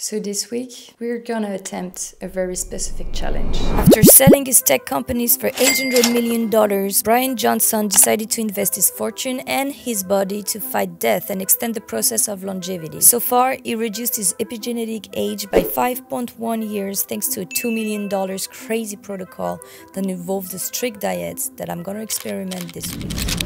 So this week, we're gonna attempt a very specific challenge. After selling his tech companies for $800 million, Bryan Johnson decided to invest his fortune and his body to fight death and extend the process of longevity. So far, he reduced his epigenetic age by 5.1 years thanks to a $2 million crazy protocol that involved a strict diet that I'm gonna experiment this week.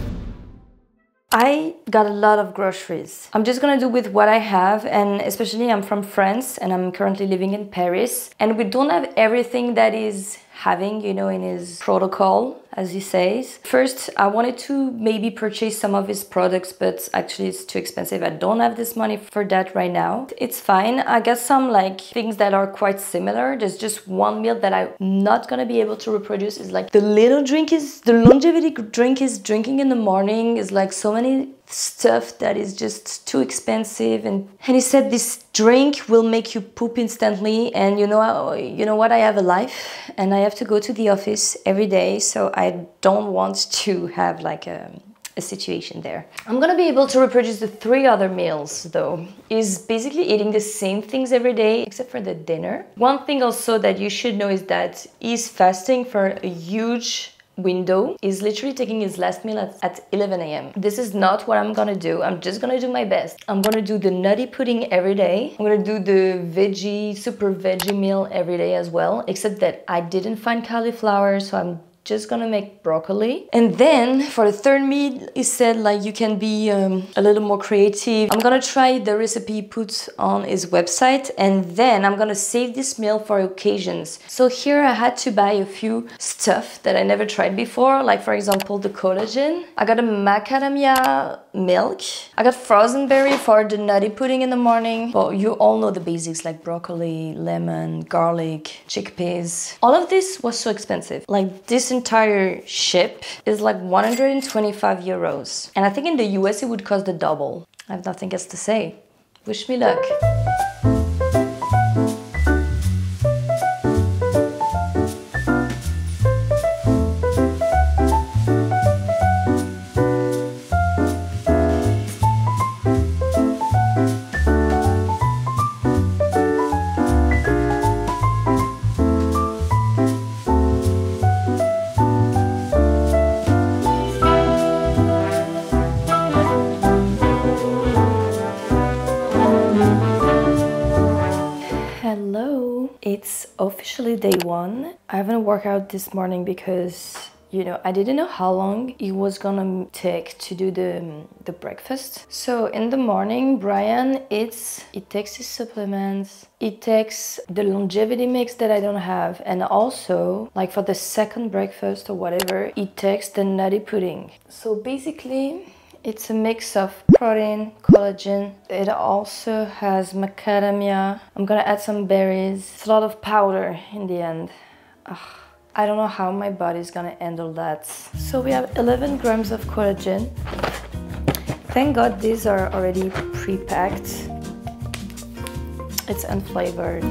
I got a lot of groceries. I'm just gonna do with what I have, and especially I'm from France and I'm currently living in Paris, and we don't have everything that is having, you know, in his protocol, as he says. First, I wanted to maybe purchase some of his products, but actually it's too expensive. I don't have this money for that right now. It's fine. I got some like things that are quite similar. There's just one meal that I'm not gonna be able to reproduce. Is like the longevity drink is drinking in the morning is like so many stuff that is just too expensive, and he said this drink will make you poop instantly, and you know what, I have a life and I have to go to the office every day, so I don't want to have like a situation there. I'm gonna be able to reproduce the 3 other meals though. Is basically eating the same things every day except for the dinner. One thing also that you should know is that he's fasting for a huge window. Is literally taking his last meal at 11 a.m. This is not what I'm gonna do. I'm just gonna do my best. I'm gonna do the nutty pudding every day. I'm gonna do the super veggie meal every day as well, except that I didn't find cauliflower, so I'm just gonna make broccoli. And then for the 3rd meal, he said like you can be a little more creative. I'm gonna try the recipe he put on his website, and then I'm gonna save this meal for occasions. So here I had to buy a few stuff that I never tried before, like for example the collagen. I got a macadamia milk. I got frozen berry for the nutty pudding in the morning. Well, you all know the basics like broccoli, lemon, garlic, chickpeas. All of this was so expensive. Like this entire ship is like 125 euros. And I think in the US it would cost the double. I have nothing else to say. Wish me luck. It's officially day 1. I haven't worked out this morning because, you know, I didn't know how long it was gonna take to do the breakfast. So in the morning, Bryan he takes his supplements, he takes the longevity mix that I don't have, and also, like for the 2nd breakfast or whatever, he takes the nutty pudding. So basically, it's a mix of protein, collagen. It also has macadamia. I'm gonna add some berries. It's a lot of powder in the end. Ugh. I don't know how my body's gonna handle that. So we have 11 grams of collagen. Thank God these are already pre-packed. It's unflavored.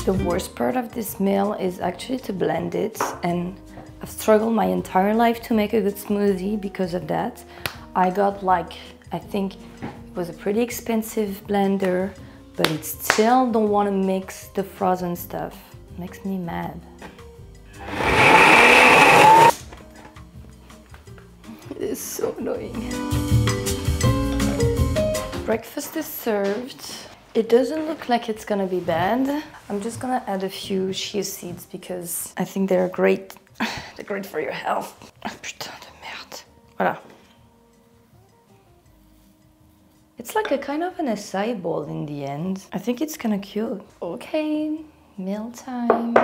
The worst part of this meal is actually to blend it, and I've struggled my entire life to make a good smoothie because of that. I got like, I think it was a pretty expensive blender, but it still don't want to mix the frozen stuff. It makes me mad. It is so annoying. Breakfast is served. It doesn't look like it's gonna be bad. I'm just gonna add a few chia seeds because I think they're great. They're great for your health. Oh, putain de merde. Voilà. It's like a kind of an acai bowl in the end. I think it's kind of cute. Okay, meal time.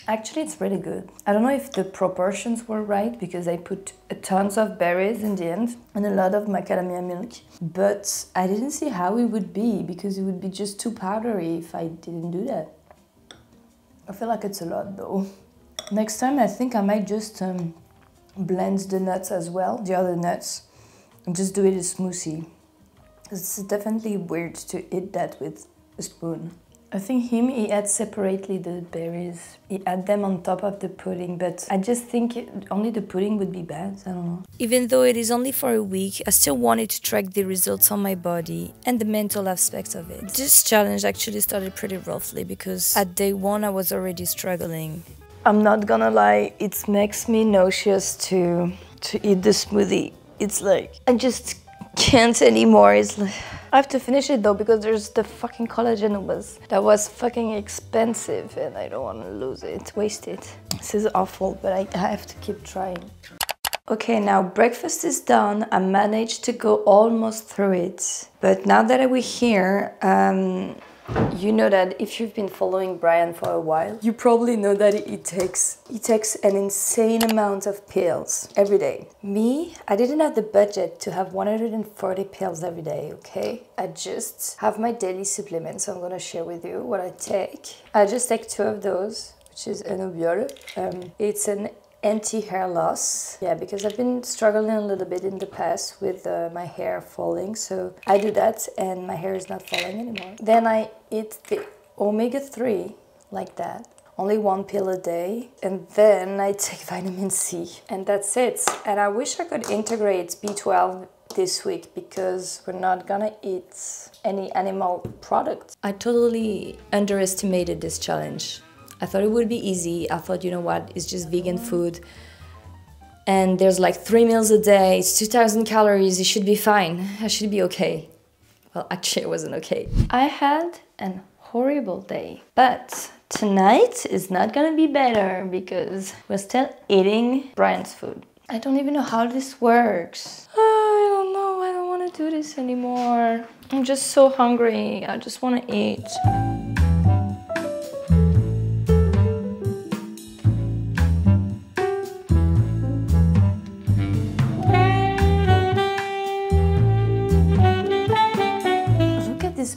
Actually, it's really good. I don't know if the proportions were right because I put tons of berries in the end and a lot of macadamia milk, but I didn't see how it would be because it would be just too powdery if I didn't do that. I feel like it's a lot though. Next time I think I might just blend the nuts as well, the other nuts, and just do it as smoothie. It's definitely weird to eat that with a spoon. I think he had separately the berries. He had them on top of the pudding, but I just think only the pudding would be bad. I don't know. Even though it is only for a week, I still wanted to track the results on my body and the mental aspects of it. This challenge actually started pretty roughly because at day 1 I was already struggling. I'm not gonna lie, it makes me nauseous to eat the smoothie. It's like, I just can't anymore. It's like, I have to finish it though because there's the fucking collagen that was fucking expensive and I don't want to lose it, waste it. This is awful, but I have to keep trying. Okay, now breakfast is done. I managed to go almost through it. But now that we're here, you know that if you've been following Bryan for a while, you probably know that he takes an insane amount of pills every day. Me, I didn't have the budget to have 140 pills every day, okay? I just have my daily supplements, so I'm gonna share with you what I take. I just take 2 of those, which is Enobiol. It's an anti-hair loss, yeah, because I've been struggling a little bit in the past with my hair falling, so I do that and my hair is not falling anymore. Then I eat the omega-3 like that, only 1 pill a day, and then I take vitamin C and that's it. And I wish I could integrate B12 this week because we're not gonna eat any animal products. I totally underestimated this challenge. I thought it would be easy. I thought, you know what, it's just vegan food. And there's like 3 meals a day, it's 2,000 calories, it should be fine. I should be okay. Well, actually, it wasn't okay. I had an horrible day. But tonight is not gonna be better because we're still eating Bryan's food. I don't even know how this works. I don't know, I don't wanna do this anymore. I'm just so hungry, I just wanna eat.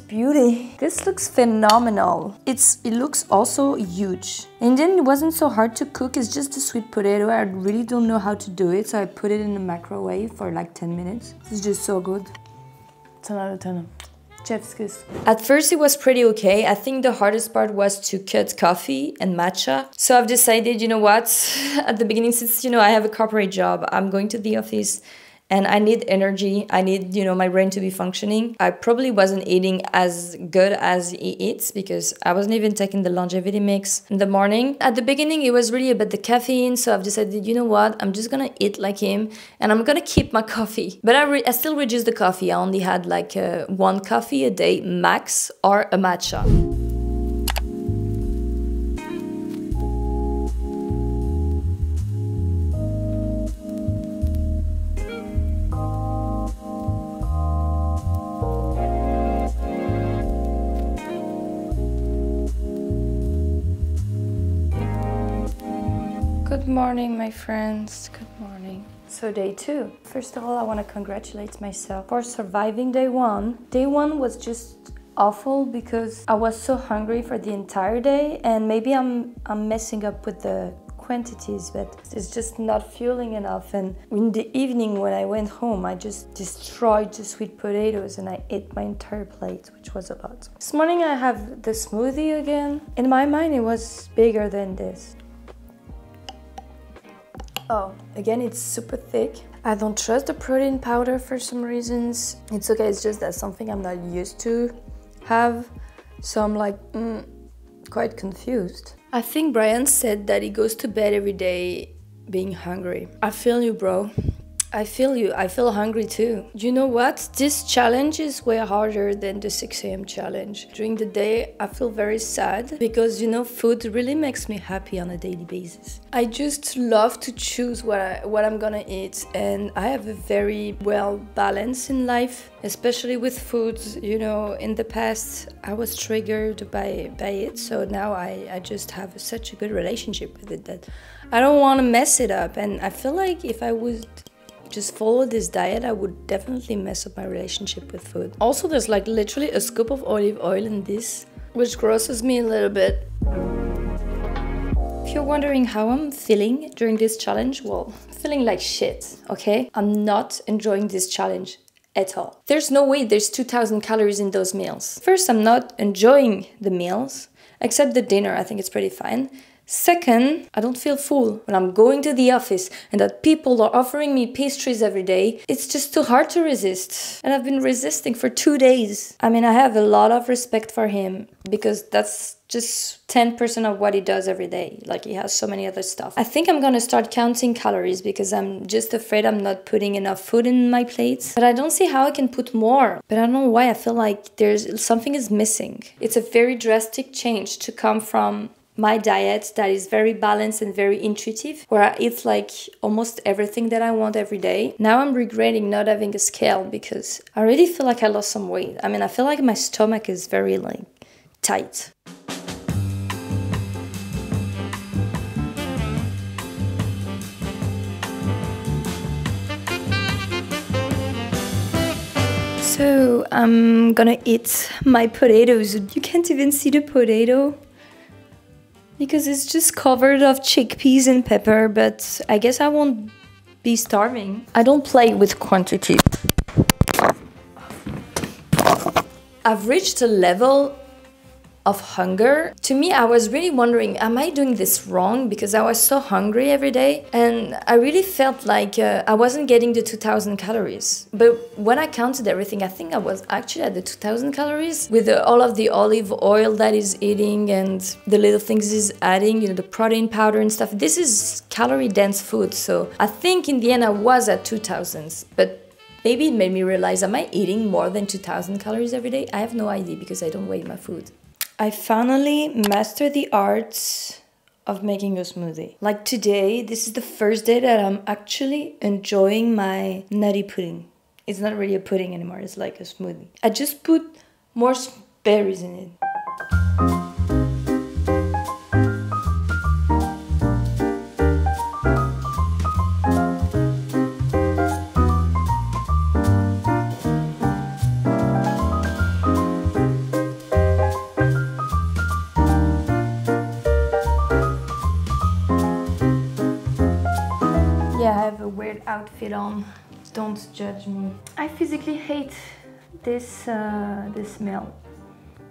Beauty. This looks phenomenal. It looks also huge. And then it wasn't so hard to cook. It's just a sweet potato. I really don't know how to do it, so I put it in the microwave for like 10 minutes. It's just so good. 10 out of 10. Chef's kiss. At first it was pretty okay. I think the hardest part was to cut coffee and matcha. So I've decided, you know what, at the beginning, since, you know, I have a corporate job, I'm going to the office and I need energy. I need, you know, my brain to be functioning. I probably wasn't eating as good as he eats because I wasn't even taking the longevity mix in the morning. At the beginning, it was really about the caffeine. So I've decided, you know what, I'm just gonna eat like him and I'm gonna keep my coffee. But I still reduced the coffee. I only had like 1 coffee a day max or a matcha. Good morning, my friends. Good morning. So day 2. First of all, I want to congratulate myself for surviving day 1. Day 1 was just awful because I was so hungry for the entire day, and maybe I'm messing up with the quantities, but it's just not fueling enough. And in the evening when I went home, I just destroyed the sweet potatoes and I ate my entire plate, which was a lot. This morning I have the smoothie again. In my mind, it was bigger than this. Oh, again, it's super thick. I don't trust the protein powder for some reasons. It's okay, it's just that something I'm not used to have. So I'm like, quite confused. I think Bryan said that he goes to bed every day being hungry. I feel you, bro. I feel you. I feel hungry too. You know what? This challenge is way harder than the 6 a.m. challenge. During the day, I feel very sad because, you know, food really makes me happy on a daily basis. I just love to choose what I'm gonna eat, and I have a very well balance in life, especially with foods. You know, in the past, I was triggered by it, so now I just have such a good relationship with it that I don't want to mess it up. And I feel like if I would just follow this diet, I would definitely mess up my relationship with food. Also, there's like literally a scoop of olive oil in this, which grosses me a little bit. If you're wondering how I'm feeling during this challenge, well, I'm feeling like shit, okay? I'm not enjoying this challenge at all. There's no way there's 2,000 calories in those meals. First, I'm not enjoying the meals, except the dinner. I think it's pretty fine. Second, I don't feel full. When I'm going to the office and that people are offering me pastries every day, it's just too hard to resist. And I've been resisting for 2 days. I mean, I have a lot of respect for him because that's just 10% of what he does every day. Like, he has so many other stuff. I think I'm gonna start counting calories because I'm just afraid I'm not putting enough food in my plates. But I don't see how I can put more. But I don't know why. I feel like there's something is missing. It's a very drastic change to come from my diet that is very balanced and very intuitive, where I eat like almost everything that I want every day. Now I'm regretting not having a scale because I really feel like I lost some weight. I mean, I feel like my stomach is very like tight. So I'm gonna eat my potatoes. You can't even see the potato because it's just covered of chickpeas and pepper, but I guess I won't be starving. I don't play with quantity. I've reached a level of hunger. To me, I was really wondering, am I doing this wrong? Because I was so hungry every day and I really felt like I wasn't getting the 2,000 calories. But when I counted everything, I think I was actually at the 2,000 calories with all of the olive oil that he's eating and the little things he's adding, you know, the protein powder and stuff. This is calorie dense food. So I think in the end I was at 2,000, but maybe it made me realize, am I eating more than 2,000 calories every day? I have no idea because I don't weigh my food. I finally mastered the art of making a smoothie. Like today, this is the first day that I'm actually enjoying my nutty pudding. It's not really a pudding anymore, it's like a smoothie. I just put more berries in it. Outfit on, don't judge me. I physically hate this meal.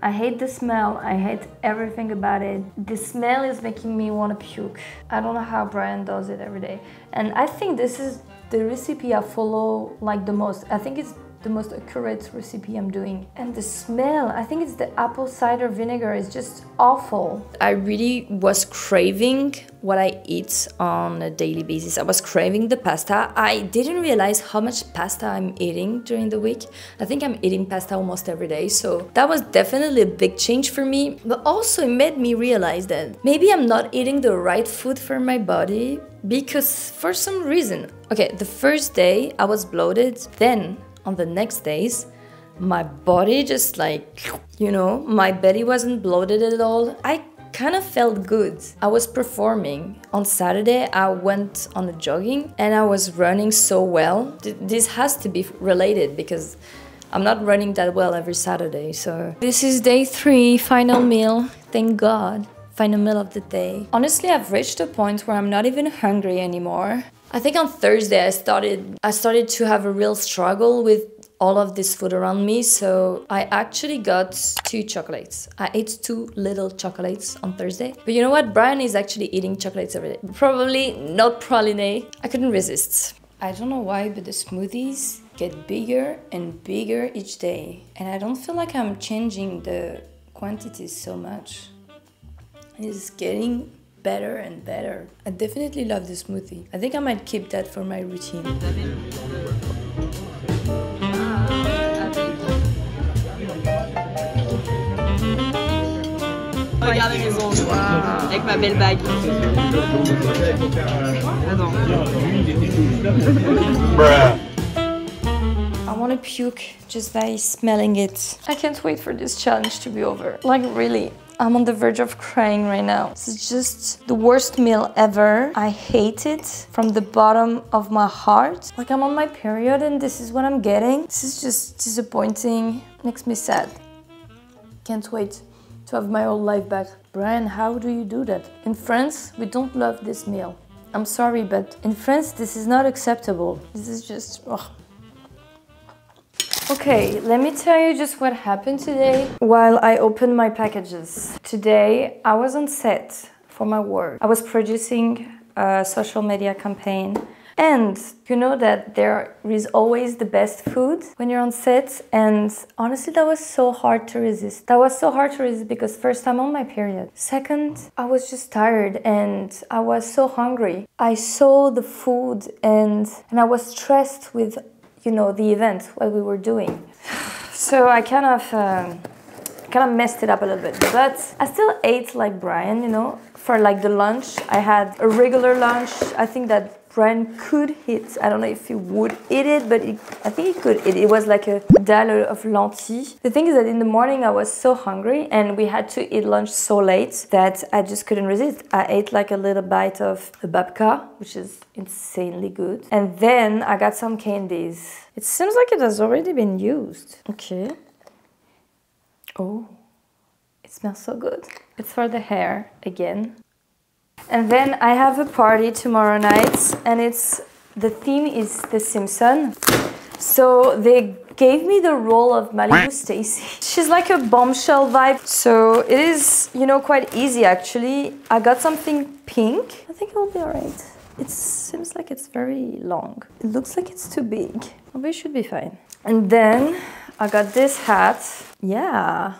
I hate the smell, I hate everything about it. The smell is making me want to puke. I don't know how Bryan does it every day. And I think this is the recipe I follow like the most. I think it's the most accurate recipe I'm doing. And the smell, I think it's the apple cider vinegar, is just awful. I really was craving what I eat on a daily basis. I was craving the pasta. I didn't realize how much pasta I'm eating during the week. I think I'm eating pasta almost every day, so that was definitely a big change for me. But also it made me realize that maybe I'm not eating the right food for my body because for some reason, okay, the first day I was bloated, then on the next days, my body just like, you know, my belly wasn't bloated at all. I kind of felt good. I was performing. On Saturday, I went on a jogging and I was running so well. This has to be related because I'm not running that well every Saturday. So this is day 3, final meal, thank God. Final meal of the day. Honestly, I've reached a point where I'm not even hungry anymore. I think on Thursday I started to have a real struggle with all of this food around me, so I actually got 2 chocolates. I ate 2 little chocolates on Thursday. But you know what? Bryan is actually eating chocolates every day. Probably not praline. I couldn't resist. I don't know why, but the smoothies get bigger and bigger each day. And I don't feel like I'm changing the quantities so much. It's getting better and better. I definitely love the smoothie. I think I might keep that for my routine. Regardez mes ongles avec ma belle bague. I want to puke just by smelling it. I can't wait for this challenge to be over. Like really. I'm on the verge of crying right now. This is just the worst meal ever. I hate it from the bottom of my heart. Like I'm on my period and this is what I'm getting. This is just disappointing. Makes me sad. Can't wait to have my whole life back. Bryan, how do you do that? In France, we don't love this meal. I'm sorry, but in France, this is not acceptable. This is just, ugh. Okay, let me tell you just what happened today while I opened my packages. Today, I was on set for my work. I was producing a social media campaign. And you know that there is always the best food when you're on set, and honestly that was so hard to resist. That was so hard to resist because first, I'm on my period. Second, I was just tired and I was so hungry. I saw the food and I was stressed with, you know, the event, what we were doing. So I kind of messed it up a little bit, but I still ate like Bryan, you know. For like the lunch, I had a regular lunch. I think that Bryan could eat. I don't know if he would eat it, but I think he could eat it. It was like a dal of lentilles. The thing is that in the morning I was so hungry and we had to eat lunch so late that I just couldn't resist. I ate like a little bite of the babka, which is insanely good. And then I got some candies. It seems like it has already been used. Okay. Oh, it smells so good. It's for the hair again. And then I have a party tomorrow night and the theme is The Simpsons. So they gave me the role of Malibu Stacy. She's like a bombshell vibe. So it is, you know, quite easy actually. I got something pink. I think it will be alright. It seems like it's very long. It looks like it's too big. Maybe it should be fine. And then I got this hat. Yeah.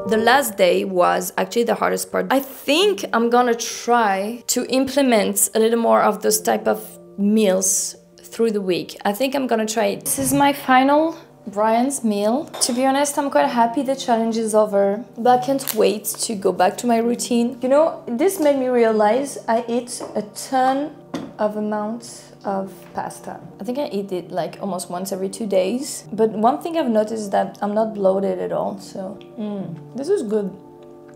The last day was actually the hardest part. I think I'm gonna try to implement a little more of those type of meals through the week. I think I'm gonna try it. This is my final Bryan's meal. To be honest, I'm quite happy the challenge is over, but I can't wait to go back to my routine. You know, this made me realize I eat a ton of amounts of pasta. I think I eat it like almost once every 2 days. But one thing I've noticed is that I'm not bloated at all, so this is good.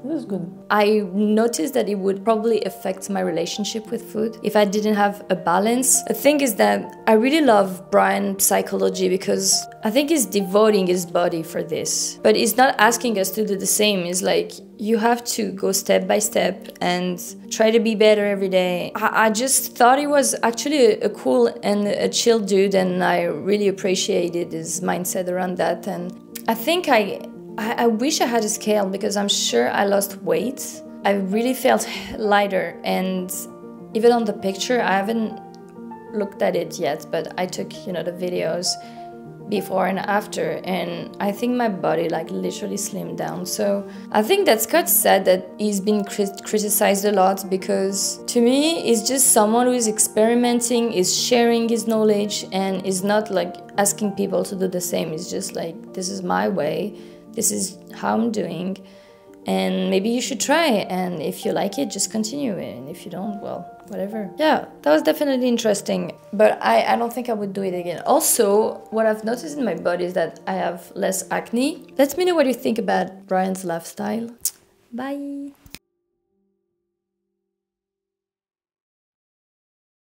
This is good. I noticed that it would probably affect my relationship with food if I didn't have a balance. The thing is that I really love Bryan's psychology because I think he's devoting his body for this. But he's not asking us to do the same. It's like, you have to go step by step and try to be better every day. I just thought he was actually a cool and a chill dude, and I really appreciated his mindset around that. And I think I wish I had a scale because I'm sure I lost weight. I really felt lighter, and even on the picture, I haven't looked at it yet, but I took, you know, the videos before and after, and I think my body like literally slimmed down. So I think that's quite sad that he's been criticized a lot, because to me he's just someone who is experimenting, is sharing his knowledge, and is not like asking people to do the same. It's just like, this is my way, this is how I'm doing, and maybe you should try, and if you like it, just continue it, and if you don't, well, whatever. Yeah, that was definitely interesting, but I don't think I would do it again. Also, what I've noticed in my body is that I have less acne. Let me know what you think about Bryan's lifestyle. Bye!